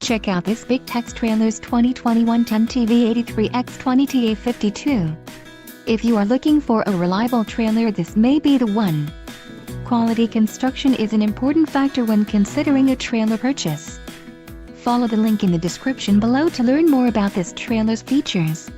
Check out this Big Tex Trailers 2021 10TV83X20TA52. If you are looking for a reliable trailer, this may be the one. Quality construction is an important factor when considering a trailer purchase. Follow the link in the description below to learn more about this trailer's features.